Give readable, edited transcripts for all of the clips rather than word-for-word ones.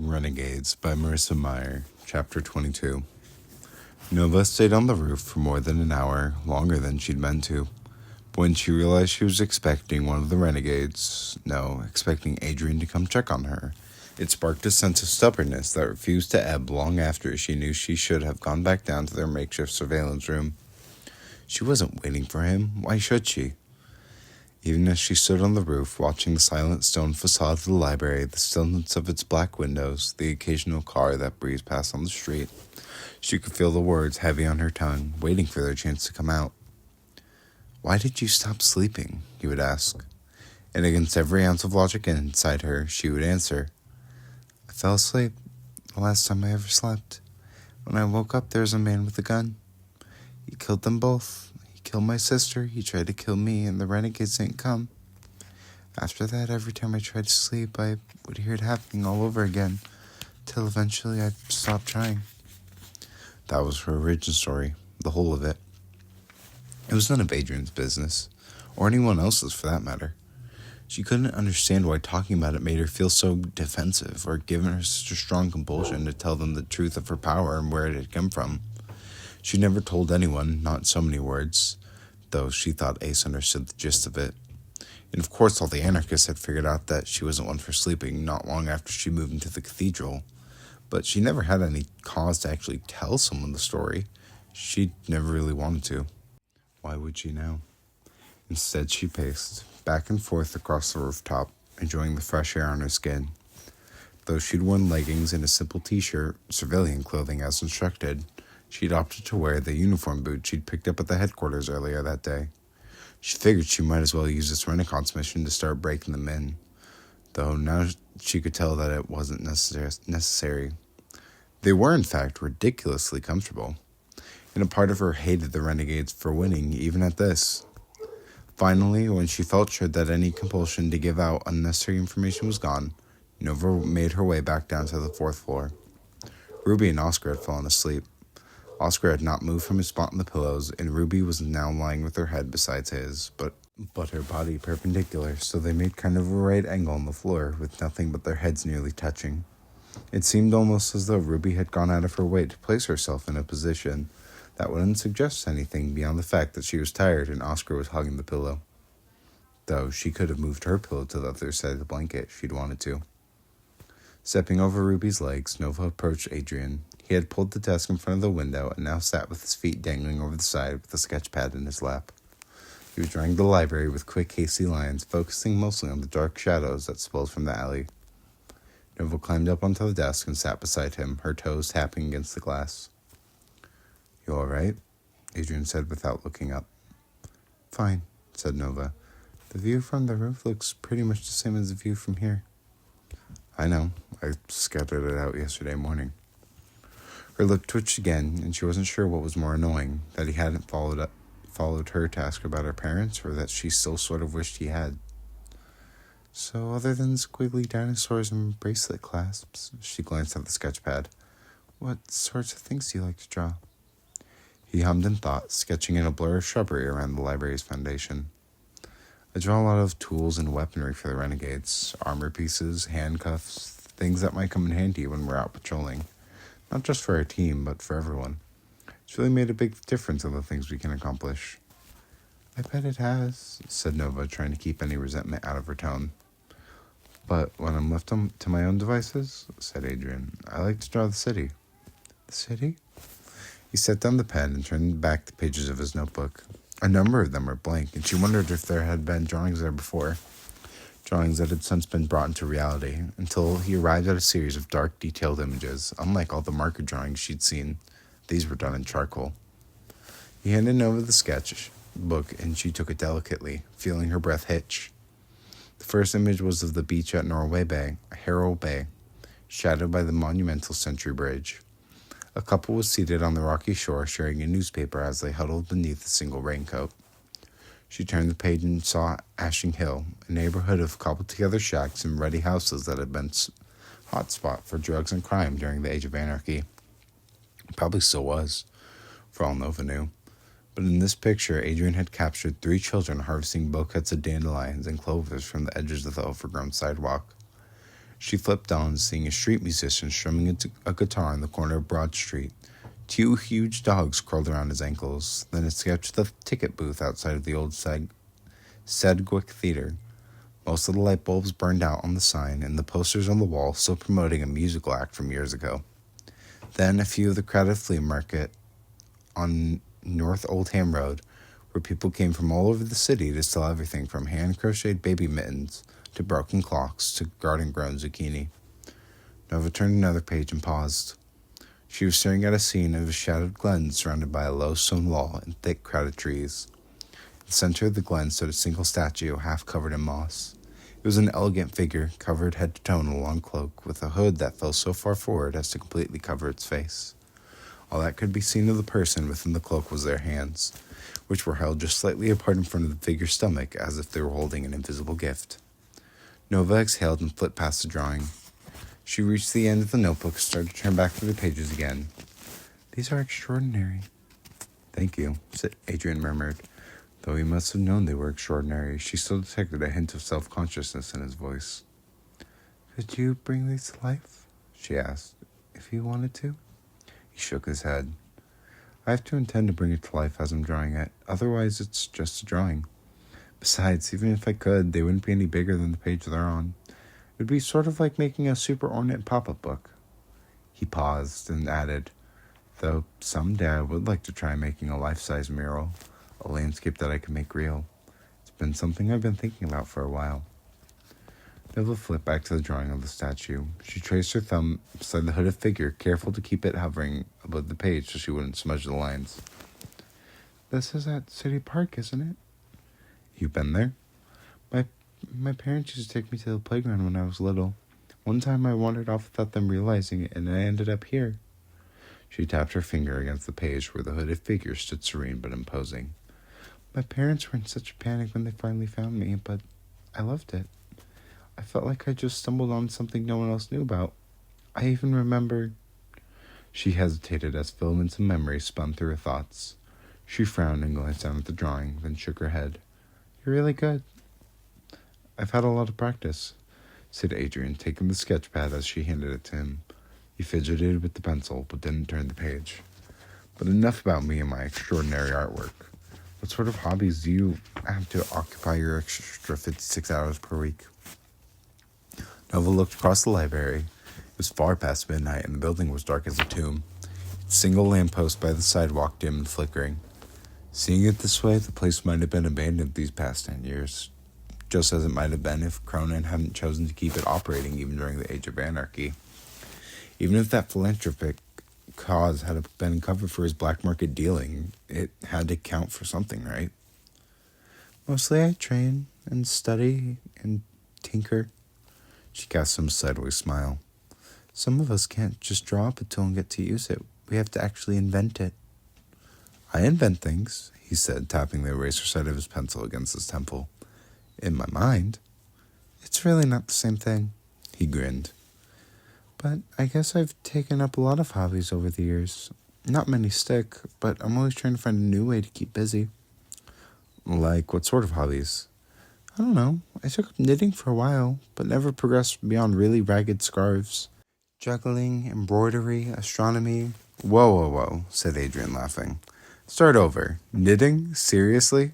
Renegades by Marissa Meyer, Chapter 22. Nova stayed on the roof for more than an hour, longer than she'd meant to. But when she realized she was expecting one of the expecting Adrian to come check on her, it sparked a sense of stubbornness that refused to ebb long after she knew she should have gone back down to their makeshift surveillance room. She wasn't waiting for him. Why should she? Even as she stood on the roof, watching the silent stone facade of the library, the stillness of its black windows, the occasional car that breezed past on the street, she could feel the words heavy on her tongue, waiting for their chance to come out. "Why did you stop sleeping?" he would ask. And against every ounce of logic inside her, she would answer, "I fell asleep the last time I ever slept. When I woke up, there was a man with a gun. He killed them both. He killed my sister, he tried to kill me, and the Renegades didn't come. After that, every time I tried to sleep, I would hear it happening all over again, till eventually I stopped trying." That was her origin story, the whole of it. It was none of Adrian's business, or anyone else's for that matter. She couldn't understand why talking about it made her feel so defensive, or given her such a strong compulsion to tell them the truth of her power and where it had come from. She never told anyone, not in so many words, though she thought Ace understood the gist of it. And of course all the anarchists had figured out that she wasn't one for sleeping not long after she moved into the cathedral. But she never had any cause to actually tell someone the story. She never really wanted to. Why would she now? Instead, she paced back and forth across the rooftop, enjoying the fresh air on her skin. Though she'd worn leggings and a simple t-shirt, civilian clothing as instructed, she'd opted to wear the uniform boots she'd picked up at the headquarters earlier that day. She figured she might as well use this Renegades mission to start breaking them in, though now she could tell that it wasn't necessary. They were, in fact, ridiculously comfortable, and a part of her hated the Renegades for winning, even at this. Finally, when she felt sure that any compulsion to give out unnecessary information was gone, Nova made her way back down to the 4th floor. Ruby and Oscar had fallen asleep. Oscar had not moved from his spot on the pillows, and Ruby was now lying with her head beside his, but her body perpendicular, so they made kind of a right angle on the floor, with nothing but their heads nearly touching. It seemed almost as though Ruby had gone out of her way to place herself in a position that wouldn't suggest anything beyond the fact that she was tired and Oscar was hugging the pillow. Though she could have moved her pillow to the other side of the blanket if she'd wanted to. Stepping over Ruby's legs, Nova approached Adrian. He had pulled the desk in front of the window and now sat with his feet dangling over the side with a sketch pad in his lap. He was drawing the library with quick, hasty lines, focusing mostly on the dark shadows that spilled from the alley. Nova climbed up onto the desk and sat beside him, her toes tapping against the glass. "You all right?" Adrian said without looking up. "Fine," said Nova. "The view from the roof looks pretty much the same as the view from here." "I know. I scouted it out yesterday morning." Her lip twitched again, and she wasn't sure what was more annoying, that he hadn't followed her to ask about her parents, or that she still sort of wished he had. "So, other than squiggly dinosaurs and bracelet clasps," she glanced at the sketch pad, "what sorts of things do you like to draw?" He hummed in thought, sketching in a blur of shrubbery around the library's foundation. "I draw a lot of tools and weaponry for the Renegades, armor pieces, handcuffs, things that might come in handy when we're out patrolling. Not just for our team, but for everyone. It's really made a big difference in the things we can accomplish." "I bet it has," said Nova, trying to keep any resentment out of her tone. "But when I'm left to my own devices," said Adrian, "I like to draw the city." "The city?" He set down the pen and turned back the pages of his notebook. A number of them were blank, and she wondered if there had been drawings there before. Drawings that had since been brought into reality, until he arrived at a series of dark, detailed images. Unlike all the marker drawings she'd seen, these were done in charcoal. He handed Nova the sketch book, and she took it delicately, feeling her breath hitch. The first image was of the beach at Norway Bay, Harrow Bay, shadowed by the monumental Century Bridge. A couple was seated on the rocky shore, sharing a newspaper as they huddled beneath a single raincoat. She turned the page and saw Ashing Hill, a neighborhood of cobbled-together shacks and ready houses that had been a hot spot for drugs and crime during the Age of Anarchy. It probably still was, for all Nova knew. But in this picture, Adrian had captured 3 children harvesting bouquets of dandelions and clovers from the edges of the overgrown sidewalk. She flipped on, seeing a street musician strumming a guitar on the corner of Broad Street. Two huge dogs crawled around his ankles, then a sketch of the ticket booth outside of the old Sedgwick Theater. Most of the light bulbs burned out on the sign, and the posters on the wall still promoting a musical act from years ago. Then a few of the crowded flea market on North Oldham Road, where people came from all over the city to sell everything from hand-crocheted baby mittens to broken clocks to garden-grown zucchini. Nova turned another page and paused. She was staring at a scene of a shadowed glen surrounded by a low stone wall and thick, crowded trees. In the center of the glen stood a single statue, half covered in moss. It was an elegant figure, covered head to toe in a long cloak, with a hood that fell so far forward as to completely cover its face. All that could be seen of the person within the cloak was their hands, which were held just slightly apart in front of the figure's stomach, as if they were holding an invisible gift. Nova exhaled and flipped past the drawing. She reached the end of the notebook and started to turn back through the pages again. "These are extraordinary." "Thank you," Adrian murmured. Though he must have known they were extraordinary, she still detected a hint of self-consciousness in his voice. "Could you bring these to life?" she asked. "If you wanted to?" He shook his head. "I have to intend to bring it to life as I'm drawing it. Otherwise, it's just a drawing. Besides, even if I could, they wouldn't be any bigger than the page they're on. It would be sort of like making a super ornate pop-up book." He paused and added, "Though someday I would like to try making a life-size mural, a landscape that I can make real. It's been something I've been thinking about for a while." Nova flipped back to the drawing of the statue. She traced her thumb beside the hooded figure, careful to keep it hovering above the page so she wouldn't smudge the lines. "This is at City Park, isn't it?" "You've been there?" My parents used to take me to the playground when I was little. One time I wandered off without them realizing it, and I ended up here." She tapped her finger against the page where the hooded figure stood serene but imposing. "My parents were in such a panic when they finally found me, but I loved it. I felt like I just stumbled on something no one else knew about. I even remember—" She hesitated as filaments of memory spun through her thoughts. She frowned and glanced down at the drawing, then shook her head. "You're really good." "I've had a lot of practice," said Adrian, taking the sketch pad as she handed it to him. He fidgeted with the pencil, but didn't turn the page. "But enough about me and my extraordinary artwork. What sort of hobbies do you have to occupy your extra 56 hours per week?" Nova looked across the library. It was far past midnight, and the building was dark as a tomb, its single lamppost by the sidewalk dim and flickering. Seeing it this way, the place might have been abandoned these past 10 years, just as it might have been if Cronin hadn't chosen to keep it operating even during the Age of Anarchy. Even if that philanthropic cause had been covered for his black market dealing, it had to count for something, right? "Mostly I train and study and tinker." She cast him a sideways smile. "Some of us can't just draw up a tool and get to use it. We have to actually invent it." "I invent things," he said, tapping the eraser side of his pencil against his temple. "In my mind." "It's really not the same thing." He grinned. "But I guess I've taken up a lot of hobbies over the years. Not many stick, but I'm always trying to find a new way to keep busy." "Like what sort of hobbies?" "I don't know. I took up knitting for a while, but never progressed beyond really ragged scarves. Juggling, embroidery, astronomy." Whoa, said Adrian, laughing. "Start over. Knitting? Seriously?"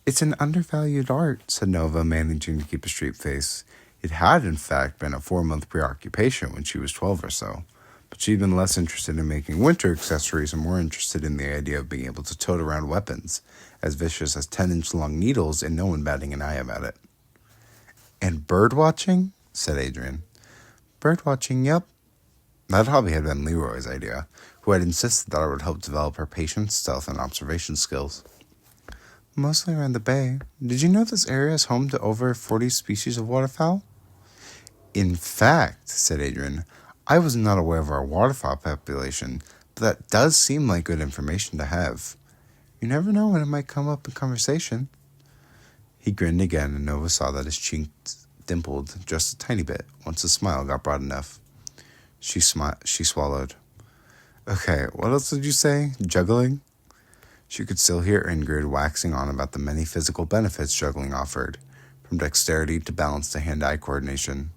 "It's an undervalued art," said Nova, managing to keep a straight face. It had, in fact, been a 4-month preoccupation when she was 12 or so, but she'd been less interested in making winter accessories and more interested in the idea of being able to tote around weapons as vicious as 10-inch-long needles and no one batting an eye about it. "And bird-watching?" said Adrian. "Bird-watching, yep." That hobby had been Leroy's idea, who had insisted that it would help develop her patience, stealth, and observation skills. "Mostly around the bay. Did you know this area is home to over 40 species of waterfowl?" "In fact," said Adrian, "I was not aware of our waterfowl population, but that does seem like good information to have. You never know when it might come up in conversation." He grinned again, and Nova saw that his cheeks dimpled just a tiny bit once the smile got broad enough. She swallowed. "Okay, what else did you say? Juggling?" She could still hear Ingrid waxing on about the many physical benefits juggling offered, from dexterity to balance to hand-eye coordination.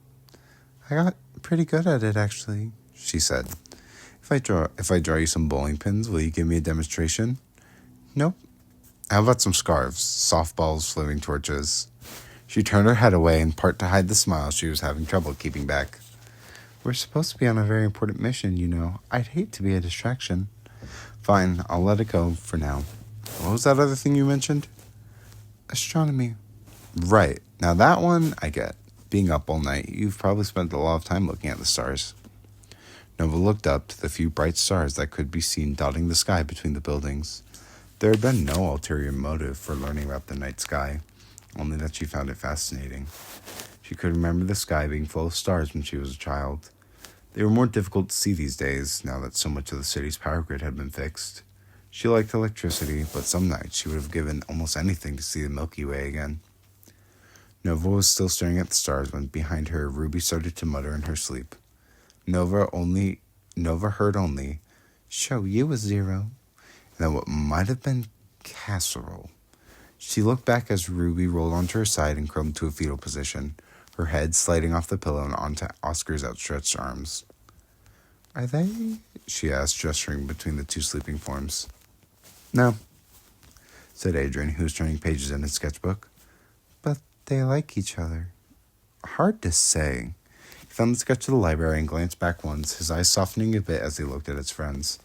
I got pretty good at it, actually, she said. If I draw you some bowling pins, will you give me a demonstration? Nope. How about some scarves, softballs, flaming torches? She turned her head away, in part to hide the smile she was having trouble keeping back. We're supposed to be on a very important mission, you know. I'd hate to be a distraction. Fine, I'll let it go for now. What was that other thing you mentioned? Astronomy. Right. Now that one, I get. Being up all night, you've probably spent a lot of time looking at the stars. Nova looked up to the few bright stars that could be seen dotting the sky between the buildings. There had been no ulterior motive for learning about the night sky, only that she found it fascinating. She could remember the sky being full of stars when she was a child. They were more difficult to see these days, now that so much of the city's power grid had been fixed. She liked electricity, but some nights she would have given almost anything to see the Milky Way again. Nova was still staring at the stars when behind her Ruby started to mutter in her sleep. Nova heard only, "Show you a zero," and then what might have been casserole. She looked back as Ruby rolled onto her side and curled into a fetal position, her head sliding off the pillow and onto Oscar's outstretched arms. Are they? She asked, gesturing between the two sleeping forms. No, said Adrian, who was turning pages in his sketchbook. But they like each other. Hard to say. He found the sketch of the library and glanced back once, his eyes softening a bit as he looked at his friends.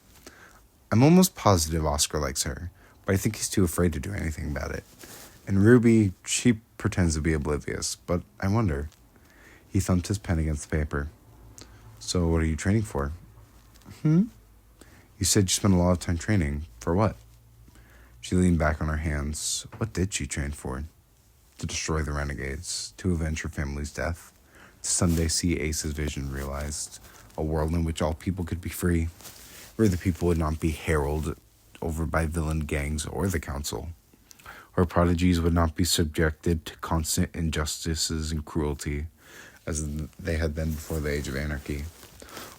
I'm almost positive Oscar likes her, but I think he's too afraid to do anything about it. And Ruby, she pretends to be oblivious, but I wonder. He thumped his pen against the paper. So what are you training for? You said you spent a lot of time training. For what? She leaned back on her hands. What did she train for? To destroy the Renegades, to avenge her family's death, to someday see Ace's vision realized, a world in which all people could be free, where the people would not be heralded over by villain gangs or the council, where prodigies would not be subjected to constant injustices and cruelty, as they had been before the Age of Anarchy.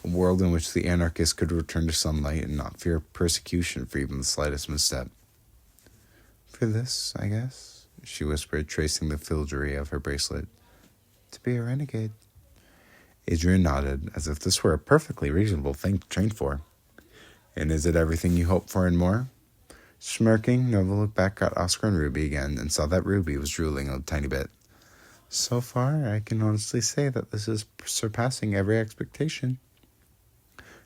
A world in which the anarchists could return to sunlight and not fear persecution for even the slightest misstep. For this, I guess, she whispered, tracing the filigree of her bracelet. To be a renegade. Adrian nodded, as if this were a perfectly reasonable thing to train for. And is it everything you hoped for and more? Smirking, Nova looked back at Oscar and Ruby again and saw that Ruby was drooling a tiny bit. So far, I can honestly say that this is surpassing every expectation.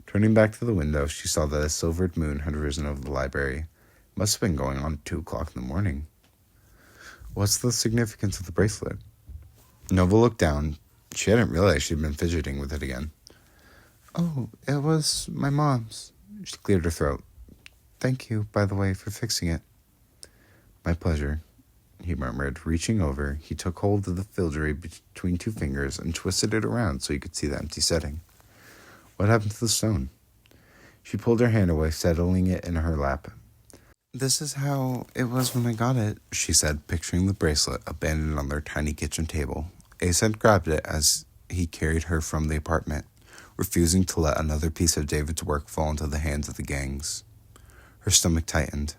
Turning back to the window, she saw that a silvered moon had risen over the library. It must have been going on at 2 o'clock in the morning. What's the significance of the bracelet? Nova looked down. She hadn't realized she'd been fidgeting with it again. Oh, it was my mom's. She cleared her throat. Thank you, by the way, for fixing it. My pleasure, he murmured. Reaching over, he took hold of the filigree between 2 fingers and twisted it around so he could see the empty setting. What happened to the stone? She pulled her hand away, settling it in her lap. This is how it was when I got it, she said, picturing the bracelet abandoned on their tiny kitchen table. Ace had grabbed it as he carried her from the apartment, refusing to let another piece of David's work fall into the hands of the gangs. Her stomach tightened.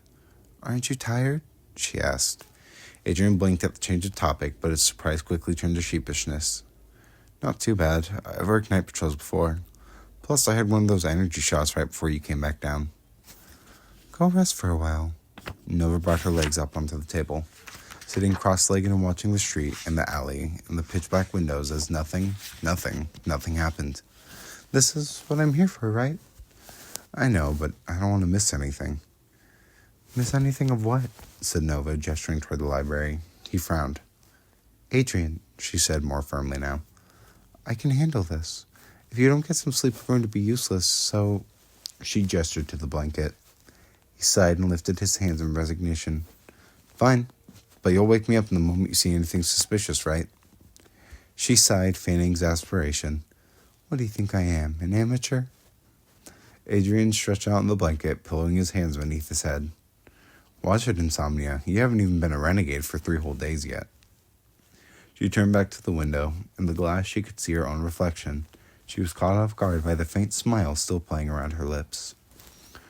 Aren't you tired? She asked. Adrian blinked at the change of topic, but his surprise quickly turned to sheepishness. Not too bad. I've worked night patrols before. Plus, I had one of those energy shots right before you came back down. Go rest for a while. Nova brought her legs up onto the table, sitting cross-legged and watching the street and the alley and the pitch-black windows as nothing happened. This is what I'm here for, right? I know, but I don't want to miss anything. Miss anything of what? Said Nova, gesturing toward the library. He frowned. Adrian, she said more firmly now. I can handle this. If you don't get some sleep, we're going to be useless, so... She gestured to the blanket. He sighed and lifted his hands in resignation. Fine, but you'll wake me up in the moment you see anything suspicious, right? She sighed, feigning exasperation. What do you think I am, an amateur? Adrian stretched out in the blanket, pillowing his hands beneath his head. Watch it, Insomnia. You haven't even been a renegade for 3 whole days yet. She turned back to the window. In the glass she could see her own reflection. She was caught off guard by the faint smile still playing around her lips.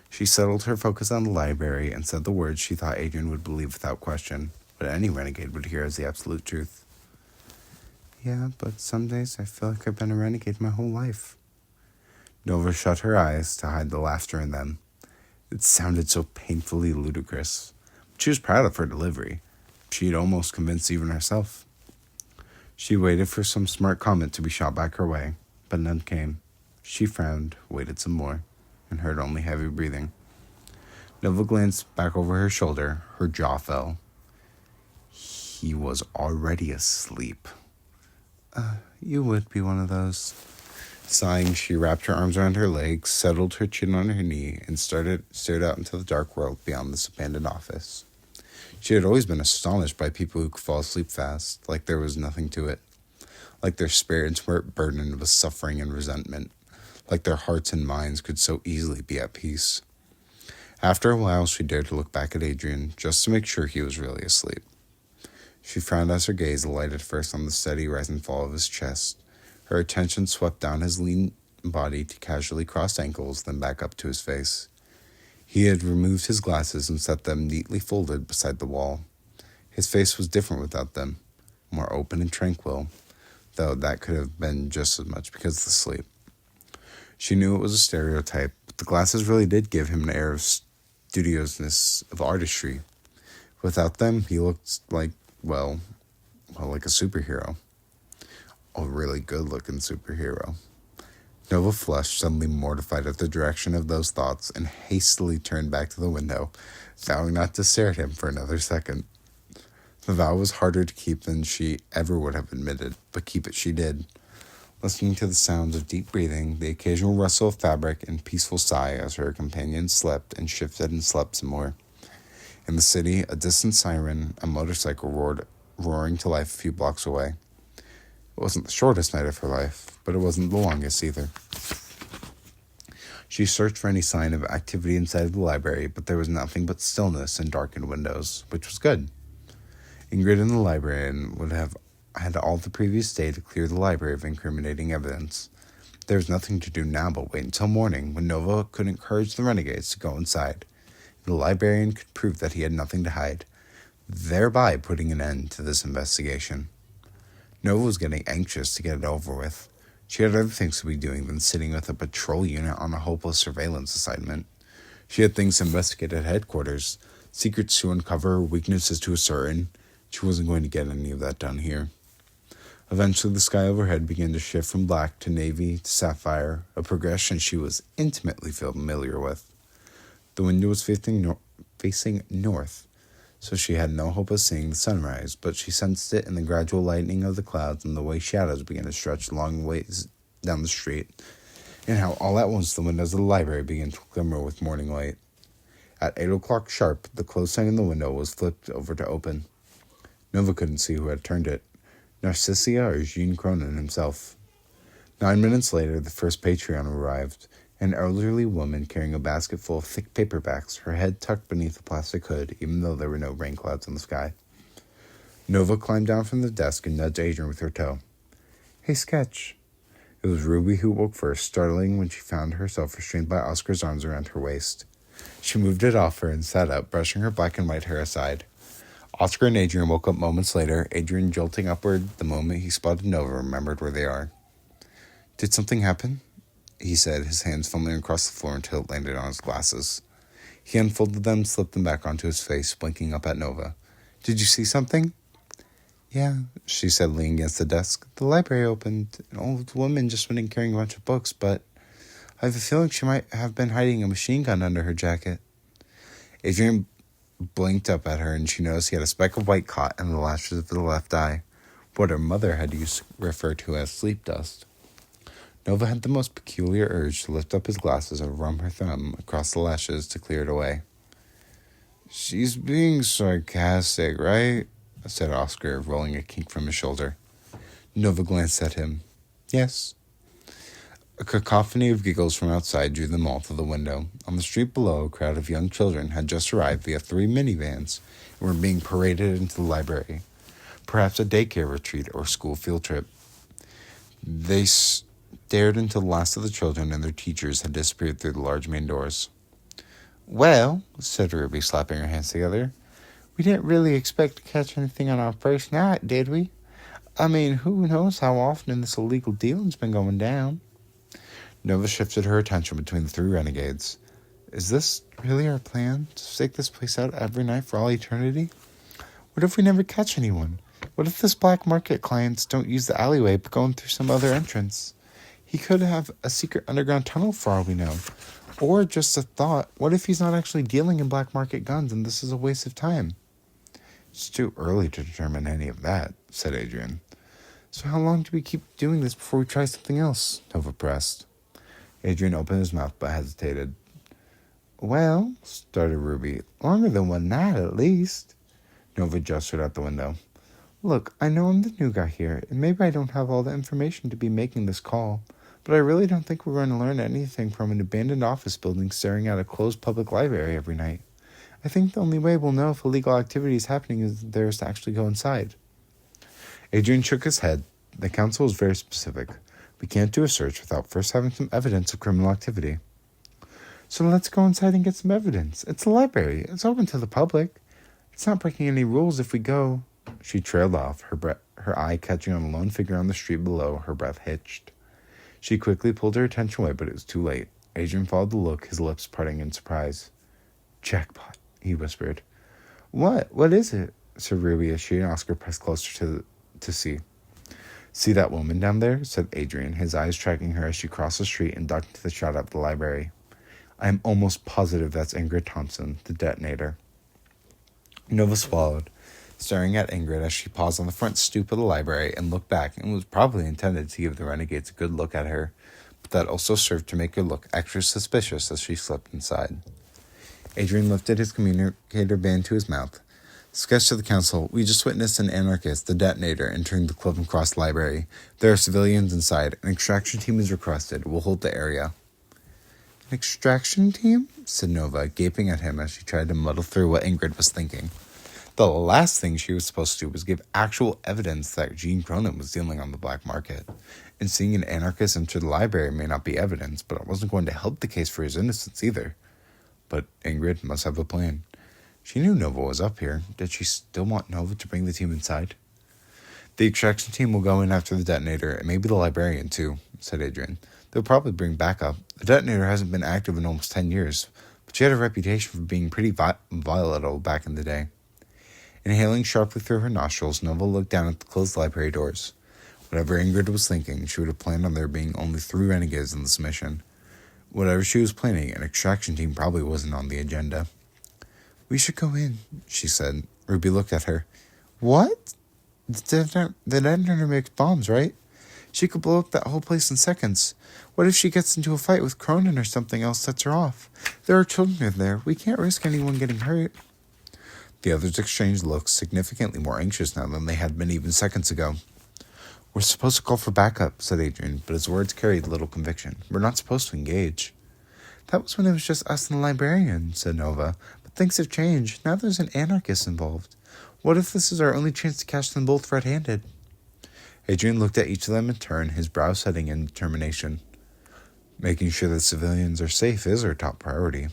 She settled her focus on the library and said the words she thought Adrian would believe without question, but any renegade would hear as the absolute truth. Yeah, but some days I feel like I've been a renegade my whole life. Nova shut her eyes to hide the laughter in them. It sounded so painfully ludicrous. She was proud of her delivery. She'd almost convinced even herself. She waited for some smart comment to be shot back her way, but none came. She frowned, waited some more, and heard only heavy breathing. Nova glanced back over her shoulder. Her jaw fell. He was already asleep. You would be one of those. Sighing, she wrapped her arms around her legs, settled her chin on her knee, and stared out into the dark world beyond this abandoned office. She had always been astonished by people who could fall asleep fast, like there was nothing to it. Like their spirits weren't burdened with suffering and resentment. Like their hearts and minds could so easily be at peace. After a while, she dared to look back at Adrian, just to make sure he was really asleep. She frowned as her gaze alighted first on the steady rise and fall of his chest. Her attention swept down his lean body to casually crossed ankles, then back up to his face. He had removed his glasses and set them neatly folded beside the wall. His face was different without them, more open and tranquil, though that could have been just as much because of the sleep. She knew it was a stereotype, but the glasses really did give him an air of studiousness, of artistry. Without them, he looked like, well, like a superhero. A really good-looking superhero. Nova flushed, suddenly mortified at the direction of those thoughts, and hastily turned back to the window, vowing not to stare at him for another second. The vow was harder to keep than she ever would have admitted, but keep it she did. Listening to the sounds of deep breathing, the occasional rustle of fabric, and peaceful sigh as her companion slept and shifted and slept some more. In the city, a distant siren, a motorcycle roaring to life a few blocks away. It wasn't the shortest night of her life, but it wasn't the longest either. She searched for any sign of activity inside of the library, but there was nothing but stillness and darkened windows, which was good. Ingrid and the librarian would have had all the previous day to clear the library of incriminating evidence. There was nothing to do now but wait until morning, when Nova could encourage the renegades to go inside. The librarian could prove that he had nothing to hide, thereby putting an end to this investigation. Nova was getting anxious to get it over with. She had other things to be doing than sitting with a patrol unit on a hopeless surveillance assignment. She had things to investigate at headquarters, secrets to uncover, weaknesses to ascertain. She wasn't going to get any of that done here. Eventually, the sky overhead began to shift from black to navy to sapphire, a progression she was intimately familiar with. The window was facing north, so she had no hope of seeing the sunrise, but she sensed it in the gradual lightening of the clouds and the way shadows began to stretch long ways down the street, and how all at once the windows of the library began to glimmer with morning light. At 8 o'clock sharp, the closed sign in the window was flipped over to open. Nova couldn't see who had turned it, Narcissia or Jean Cronin himself. 9 minutes later, the first Patreon arrived, an elderly woman carrying a basket full of thick paperbacks, her head tucked beneath a plastic hood, even though there were no rain clouds in the sky. Nova climbed down from the desk and nudged Adrian with her toe. "Hey, Sketch." It was Ruby who woke first, startling when she found herself restrained by Oscar's arms around her waist. She moved it off her and sat up, brushing her black and white hair aside. Oscar and Adrian woke up moments later, Adrian jolting upward the moment he spotted Nova, remembered where they are. "Did something happen?" he said, his hands fumbling across the floor until it landed on his glasses. He unfolded them, slipped them back onto his face, blinking up at Nova. "Did you see something?" "Yeah," she said, leaning against the desk. "The library opened. An old woman just went in carrying a bunch of books, but I have a feeling she might have been hiding a machine gun under her jacket." Adrian blinked up at her, and she noticed he had a speck of white caught in the lashes of the left eye, what her mother had used to refer to as sleep dust. Nova had the most peculiar urge to lift up his glasses and run her thumb across the lashes to clear it away. "She's being sarcastic, right?" said Oscar, rolling a kink from his shoulder. Nova glanced at him. "Yes." A cacophony of giggles from outside drew them all to the window. On the street below, a crowd of young children had just arrived via 3 minivans and were being paraded into the library, perhaps a daycare retreat or school field trip. They stared until the last of the children and their teachers had disappeared through the large main doors. "Well," said Ruby, slapping her hands together, "we didn't really expect to catch anything on our first night, did we? I mean, who knows how often this illegal dealing's been going down? Nova shifted her attention between the three renegades. Is this really our plan? To stake this place out every night for all eternity? What if we never catch anyone? What if this black market clients don't use the alleyway but go in through some other entrance? He could have a secret underground tunnel for all we know. Or just a thought, what if he's not actually dealing in black market guns and this is a waste of time? It's too early to determine any of that, said Adrian. So how long do we keep doing this before we try something else? Nova pressed. Adrian opened his mouth but hesitated. Well, started Ruby, longer than one night at least. Nova gestured out the window. Look, I know I'm the new guy here, and maybe I don't have all the information to be making this call, but I really don't think we're going to learn anything from an abandoned office building staring at a closed public library every night. I think the only way we'll know if illegal activity is happening is there is to actually go inside. Adrian shook his head. The council is very specific. We can't do a search without first having some evidence of criminal activity. So let's go inside and get some evidence. It's a library. It's open to the public. It's not breaking any rules if we go. She trailed off, her eye catching on a lone figure on the street below. Her breath hitched. She quickly pulled her attention away, but it was too late. Adrian followed the look, his lips parting in surprise. Jackpot, he whispered. What? What is it? Said Ruby as she and Oscar pressed closer to see. See that woman down there? Said Adrian, his eyes tracking her as she crossed the street and ducked into the shadow of the library. I am almost positive that's Ingrid Thompson, the detonator. Nova swallowed, staring at Ingrid as she paused on the front stoop of the library and looked back, and was probably intended to give the renegades a good look at her, but that also served to make her look extra suspicious as she slipped inside. Adrian lifted his communicator band to his mouth. Sketch to the council, we just witnessed an anarchist, the detonator, entering the Cloven Cross library. There are civilians inside. An extraction team is requested. We'll hold the area. An extraction team? Said Nova, gaping at him as she tried to muddle through what Ingrid was thinking. The last thing she was supposed to do was give actual evidence that Jean Cronin was dealing on the black market. And seeing an anarchist enter the library may not be evidence, but it wasn't going to help the case for his innocence either. But Ingrid must have a plan. She knew Nova was up here. Did she still want Nova to bring the team inside? The extraction team will go in after the detonator, and maybe the librarian too, said Adrian. They'll probably bring backup. The detonator hasn't been active in almost 10 years, but she had a reputation for being pretty volatile back in the day. Inhaling sharply through her nostrils, Nova looked down at the closed library doors. Whatever Ingrid was thinking, she would have planned on there being only 3 renegades in this mission. Whatever she was planning, an extraction team probably wasn't on the agenda. We should go in, she said. Ruby looked at her. What? The detonator makes bombs, right? She could blow up that whole place in seconds. What if she gets into a fight with Cronin or something else sets her off? There are children in there. We can't risk anyone getting hurt. The others exchanged looks, significantly more anxious now than they had been even seconds ago. We're supposed to call for backup, said Adrian, but his words carried little conviction. We're not supposed to engage. That was when it was just us and the librarian, said Nova. But things have changed. Now there's an anarchist involved. What if this is our only chance to catch them both red-handed? Adrian looked at each of them in turn, his brow setting in determination. Making sure that civilians are safe is our top priority.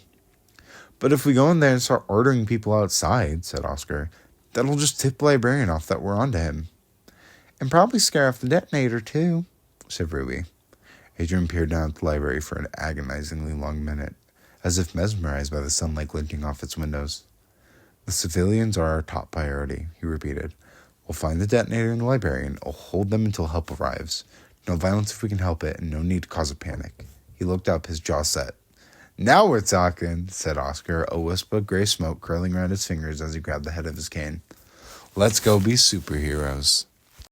But if we go in there and start ordering people outside, said Oscar, that'll just tip the librarian off that we're onto him. And probably scare off the detonator, too, said Ruby. Adrian peered down at the library for an agonizingly long minute, as if mesmerized by the sunlight glinting off its windows. The civilians are our top priority, he repeated. We'll find the detonator and the librarian. I'll hold them until help arrives. No violence if we can help it, and no need to cause a panic. He looked up, his jaw set. Now we're talking, said Oscar, a wisp of gray smoke curling around his fingers as he grabbed the head of his cane. Let's go be superheroes.